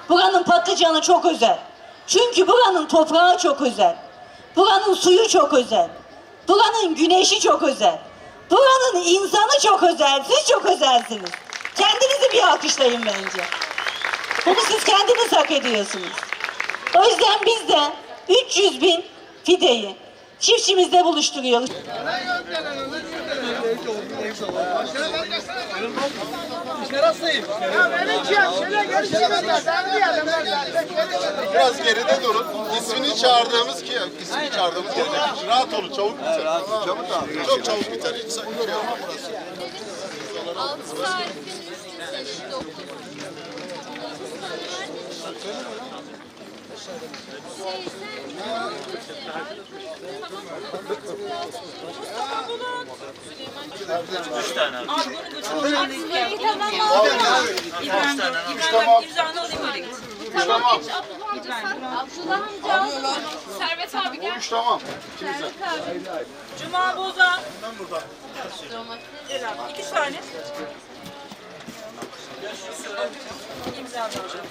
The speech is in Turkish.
Buranın patlıcanı çok özel. Çünkü buranın toprağı çok özel. Buranın suyu çok özel. Buranın güneşi çok özel. Buranın insanı çok özel. Siz çok özelsiniz. Kendinizi bir alkışlayın bence. Bunu siz kendiniz hak ediyorsunuz. O yüzden biz de 300 bin fideyi çiftçimizde buluşturuyoruz. Biraz geride durun. İsmini çağırdığımız gelecek. Rahat olun, çabuk biter. Çok çabuk biter. Hiç şey yapma burası. 6 tarifin üstü senin 9. Tamam. Abdullah amca. Servet abi gel. Tamam. Servet abi. Cuma Bozan. Domates. 2 tane. İmza alacağım.